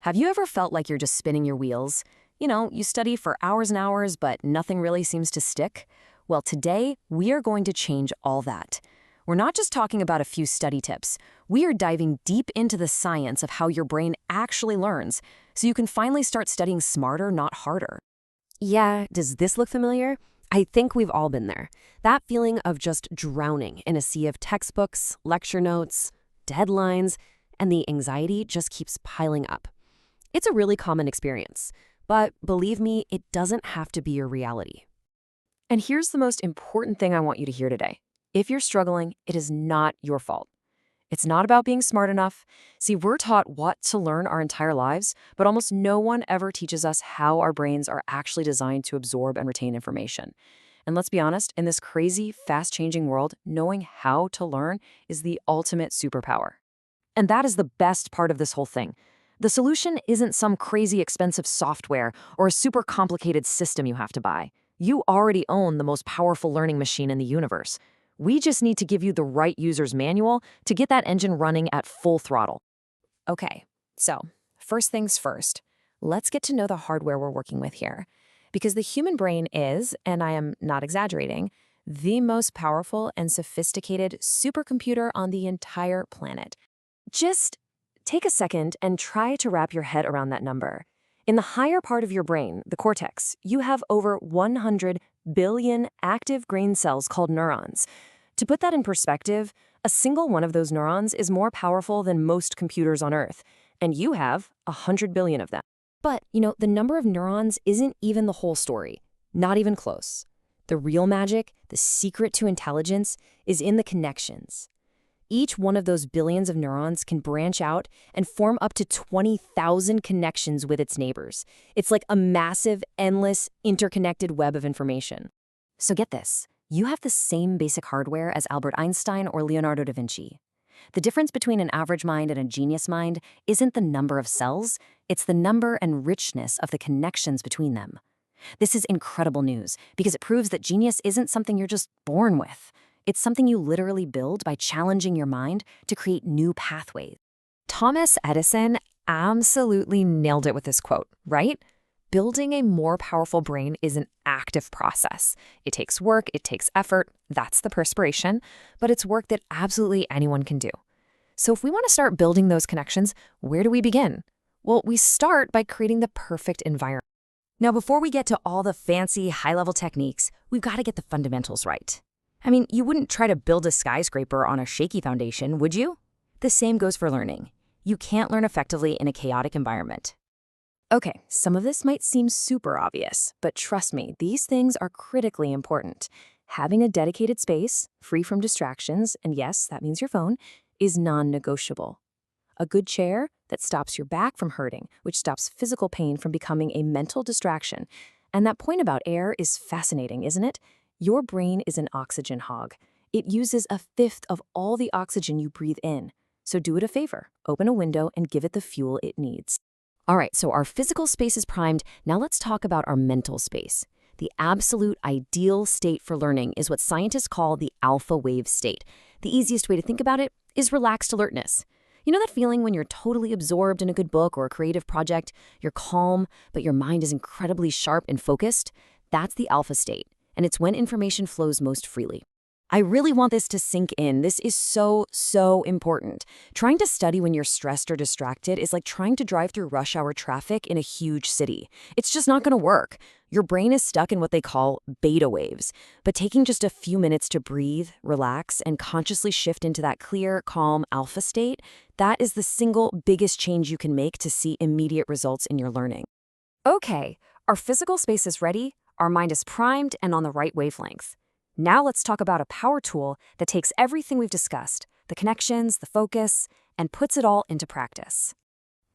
Have you ever felt like you're just spinning your wheels? You study for hours and hours, but nothing really seems to stick? Well, today, we are going to change all that. We're not just talking about a few study tips. We are diving deep into the science of how your brain actually learns, so you can finally start studying smarter, not harder. Yeah, does this look familiar? I think we've all been there. That feeling of just drowning in a sea of textbooks, lecture notes, deadlines, and the anxiety just keeps piling up. It's a really common experience, but believe me, it doesn't have to be your reality. And here's the most important thing I want you to hear today. If you're struggling, it is not your fault. It's not about being smart enough. See, we're taught what to learn our entire lives, but almost no one ever teaches us how our brains are actually designed to absorb and retain information. And let's be honest, in this crazy, fast-changing world, knowing how to learn is the ultimate superpower. And that is the best part of this whole thing. The solution isn't some crazy expensive software or a super complicated system you have to buy. You already own the most powerful learning machine in the universe. We just need to give you the right user's manual to get that engine running at full throttle. Okay, so first things first, let's get to know the hardware we're working with here. Because the human brain is, and I am not exaggerating, the most powerful and sophisticated supercomputer on the entire planet. Just take a second and try to wrap your head around that number. In the higher part of your brain, the cortex, you have over 100 billion active brain cells called neurons. To put that in perspective, a single one of those neurons is more powerful than most computers on Earth, and you have 100 billion of them. But, the number of neurons isn't even the whole story. Not even close. The real magic, the secret to intelligence, is in the connections. Each one of those billions of neurons can branch out and form up to 20,000 connections with its neighbors. It's like a massive, endless, interconnected web of information. So get this, you have the same basic hardware as Albert Einstein or Leonardo da Vinci. The difference between an average mind and a genius mind isn't the number of cells, it's the number and richness of the connections between them. This is incredible news because it proves that genius isn't something you're just born with. It's something you literally build by challenging your mind to create new pathways. Thomas Edison absolutely nailed it with this quote, right? Building a more powerful brain is an active process. It takes work, it takes effort, that's the perspiration, but it's work that absolutely anyone can do. So if we want to start building those connections, where do we begin? Well, we start by creating the perfect environment. Now, before we get to all the fancy, high-level techniques, we've got to get the fundamentals right. I mean, you wouldn't try to build a skyscraper on a shaky foundation, would you? The same goes for learning. You can't learn effectively in a chaotic environment. Okay, some of this might seem super obvious, but trust me, these things are critically important. Having a dedicated space, free from distractions, and yes, that means your phone, is non-negotiable. A good chair that stops your back from hurting, which stops physical pain from becoming a mental distraction. And that point about air is fascinating, isn't it? Your brain is an oxygen hog. It uses 1/5 of all the oxygen you breathe in. So do it a favor, open a window and give it the fuel it needs. All right, so our physical space is primed. Now let's talk about our mental space. The absolute ideal state for learning is what scientists call the alpha wave state. The easiest way to think about it is relaxed alertness. You know that feeling when you're totally absorbed in a good book or a creative project? You're calm, but your mind is incredibly sharp and focused? That's the alpha state. And it's when information flows most freely. I really want this to sink in. This is so, so important. Trying to study when you're stressed or distracted is like trying to drive through rush hour traffic in a huge city. It's just not going to work. Your brain is stuck in what they call beta waves. But taking just a few minutes to breathe, relax, and consciously shift into that clear, calm alpha state, that is the single biggest change you can make to see immediate results in your learning. Okay, our physical space is ready. Our mind is primed and on the right wavelength. Now let's talk about a power tool that takes everything we've discussed, the connections, the focus, and puts it all into practice.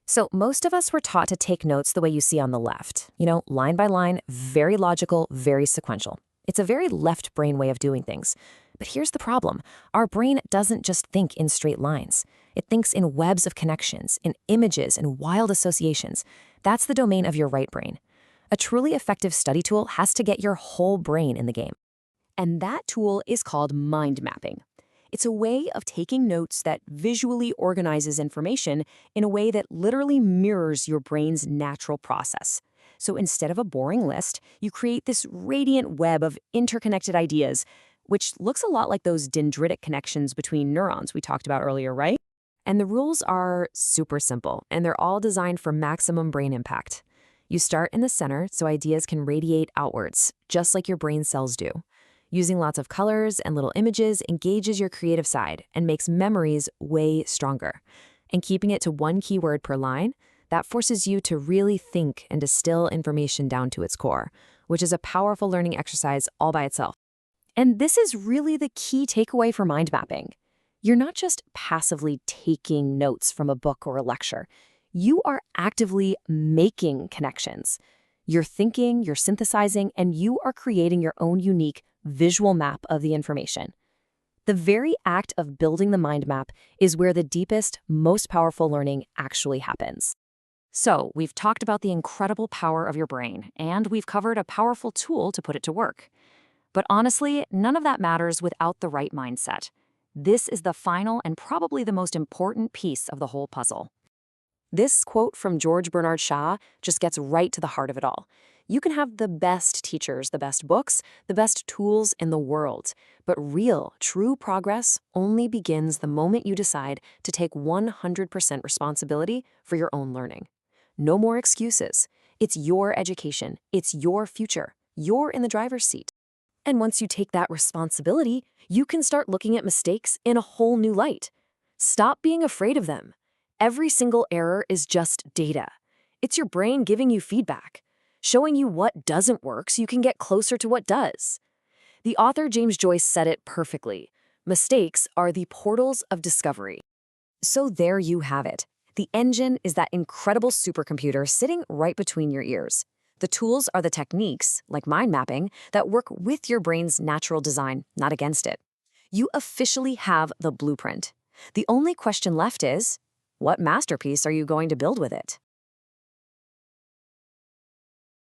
So most of us were taught to take notes the way you see on the left. Line by line, very logical, very sequential. It's a very left brain way of doing things. But here's the problem. Our brain doesn't just think in straight lines. It thinks in webs of connections, in images and wild associations. That's the domain of your right brain. A truly effective study tool has to get your whole brain in the game. And that tool is called mind mapping. It's a way of taking notes that visually organizes information in a way that literally mirrors your brain's natural process. So instead of a boring list, you create this radiant web of interconnected ideas, which looks a lot like those dendritic connections between neurons we talked about earlier, right? And the rules are super simple, and they're all designed for maximum brain impact. You start in the center so ideas can radiate outwards, just like your brain cells do. Using lots of colors and little images engages your creative side and makes memories way stronger. And keeping it to one keyword per line, that forces you to really think and distill information down to its core, which is a powerful learning exercise all by itself. And this is really the key takeaway for mind mapping. You're not just passively taking notes from a book or a lecture. You are actively making connections. You're thinking, you're synthesizing, and you are creating your own unique visual map of the information. The very act of building the mind map is where the deepest, most powerful learning actually happens. So, we've talked about the incredible power of your brain, and we've covered a powerful tool to put it to work. But honestly, none of that matters without the right mindset. This is the final and probably the most important piece of the whole puzzle. This quote from George Bernard Shaw just gets right to the heart of it all. You can have the best teachers, the best books, the best tools in the world, but real, true progress only begins the moment you decide to take 100% responsibility for your own learning. No more excuses. It's your education. It's your future. You're in the driver's seat. And once you take that responsibility, you can start looking at mistakes in a whole new light. Stop being afraid of them. Every single error is just data. It's your brain giving you feedback, showing you what doesn't work so you can get closer to what does. The author James Joyce said it perfectly. Mistakes are the portals of discovery. So there you have it. The engine is that incredible supercomputer sitting right between your ears. The tools are the techniques, like mind mapping, that work with your brain's natural design, not against it. You officially have the blueprint. The only question left is, what masterpiece are you going to build with it?